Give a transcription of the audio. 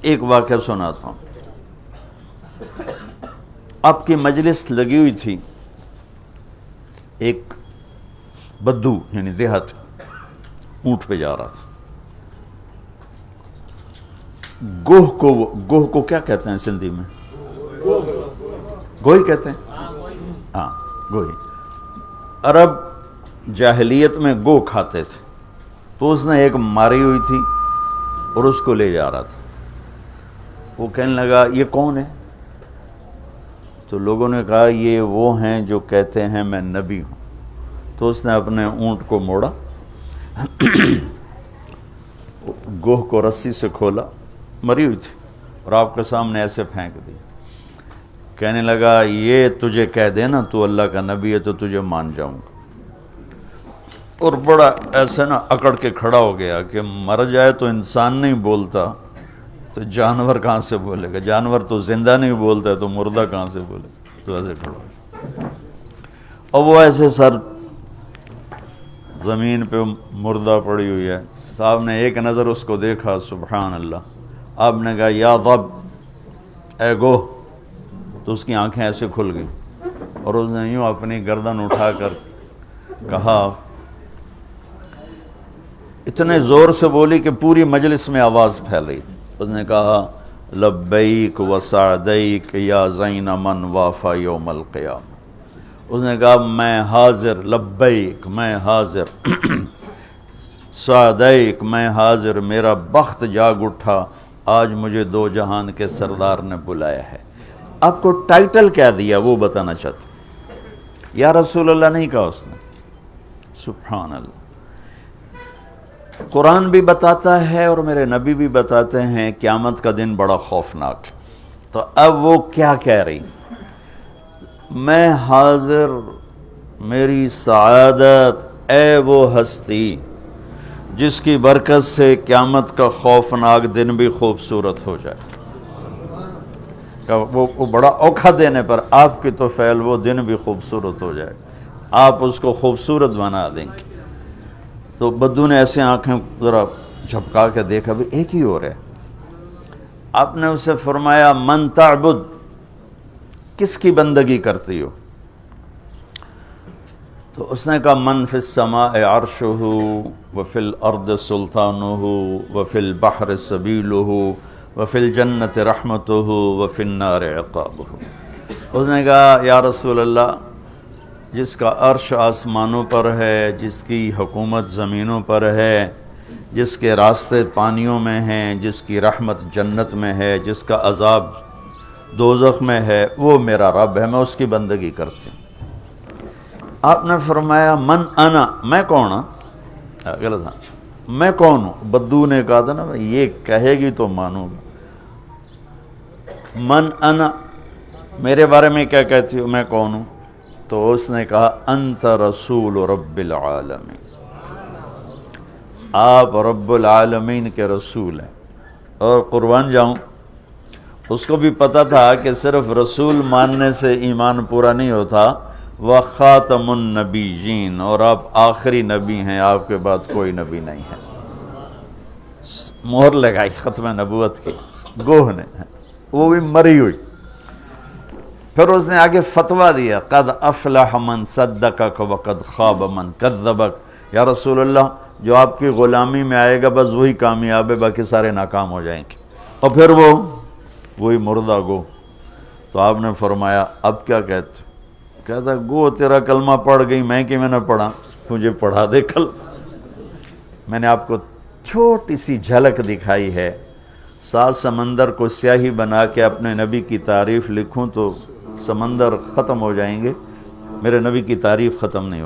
ایک واقعہ سناتا ہوں. آپ کی مجلس لگی ہوئی تھی، ایک بدو یعنی دیہات اونٹ پہ جا رہا تھا. گوہ کو کیا کہتے ہیں سندھی میں؟ گوہی کہتے ہیں. ہاں گوہی. عرب جاہلیت میں گو کھاتے تھے، تو اس نے ایک ماری ہوئی تھی اور اس کو لے جا رہا تھا. وہ کہنے لگا یہ کون ہے؟ تو لوگوں نے کہا یہ وہ ہیں جو کہتے ہیں میں نبی ہوں. تو اس نے اپنے اونٹ کو موڑا، گوہ کو رسی سے کھولا، مری ہوئی تھی، اور آپ کے سامنے ایسے پھینک دی. کہنے لگا یہ تجھے کہہ دے نا تو اللہ کا نبی ہے تو تجھے مان جاؤں گا. اور بڑا ایسے نا اکڑ کے کھڑا ہو گیا کہ مر جائے تو انسان نہیں بولتا تو جانور کہاں سے بولے گا؟ جانور تو زندہ نہیں بولتا تو مردہ کہاں سے بولے گا؟ تو ایسے کھڑا ہو. اور وہ ایسے سر زمین پہ مردہ پڑی ہوئی ہے. تو آپ نے ایک نظر اس کو دیکھا، سبحان اللہ. آپ نے کہا یا رب اے گو. تو اس کی آنکھیں ایسے کھل گئی اور اس نے یوں اپنی گردن اٹھا کر کہا، اتنے زور سے بولی کہ پوری مجلس میں آواز پھیل رہی تھی. اس نے کہا لبیک و سعدیک یا زین من وافا یوم القیامہ. اس نے کہا میں حاضر، لبیک میں حاضر، سعدیک میں حاضر، میرا بخت جاگ اٹھا، آج مجھے دو جہان کے سردار نے بلایا ہے. آپ کو ٹائٹل کیا دیا وہ بتانا چاہتے. یا رسول اللہ نہیں کہا اس نے. سبحان اللہ. قرآن بھی بتاتا ہے اور میرے نبی بھی بتاتے ہیں قیامت کا دن بڑا خوفناک ہے. تو اب وہ کیا کہہ رہی؟ میں حاضر، میری سعادت، اے وہ ہستی جس کی برکت سے قیامت کا خوفناک دن بھی خوبصورت ہو جائے. وہ بڑا اوکھا دینے پر آپ کی تو فعل وہ دن بھی خوبصورت ہو جائے، آپ اس کو خوبصورت بنا دیں گے. تو بدو نے ایسے آنکھیں ذرا جھپکا کے دیکھا، بھی ایک ہی ہو رہا ہے. آپ نے اسے فرمایا من تعبد، کس کی بندگی کرتی ہو؟ تو اس نے کہا من فی السماء عرشہ وفی الارض سلطانہ وفی البحر سبیلہ وفی الجنت رحمتہ وفی النار عقابہ. اس نے کہا یا رسول اللہ، جس کا عرش آسمانوں پر ہے، جس کی حکومت زمینوں پر ہے، جس کے راستے پانیوں میں ہیں، جس کی رحمت جنت میں ہے، جس کا عذاب دوزخ میں ہے، وہ میرا رب ہے، میں اس کی بندگی کرتی ہوں. آپ نے فرمایا من انا، میں کون ہوں؟ غلط، میں کون ہوں؟ بدو نے کہا تھا نا یہ کہے گی تو مانوں گا. من انا، میرے بارے میں کیا کہتی ہو، میں کون ہوں؟ تو اس نے کہا انت رسول رب العالمین، آپ رب العالمین کے رسول ہیں. اور قربان جاؤں، اس کو بھی پتہ تھا کہ صرف رسول ماننے سے ایمان پورا نہیں ہوتا، وخاتم النبیین، اور آپ آخری نبی ہیں، آپ کے بعد کوئی نبی نہیں ہے. مہر لگائی ختم نبوت کی گوہ نے، وہ بھی مری ہوئی. پھر اس نے آگے فتویٰ دیا قد افلح من صدقک وقد خاب من کذبک. یا رسول اللہ، جو آپ کی غلامی میں آئے گا بس وہی کامیاب ہے، باقی سارے ناکام ہو جائیں گے. اور پھر وہی مردہ گو. تو آپ نے فرمایا اب کیا کہتے؟ کہتا گو تیرا کلمہ پڑھ گئی، میں کہ میں نے پڑھا، مجھے پڑھا دے. کل میں نے آپ کو چھوٹی سی جھلک دکھائی ہے. 7 سمندر کو سیاہی بنا کے اپنے نبی کی تعریف لکھوں تو سمندر ختم ہو جائیں گے، میرے نبی کی تعریف ختم نہیں ہو.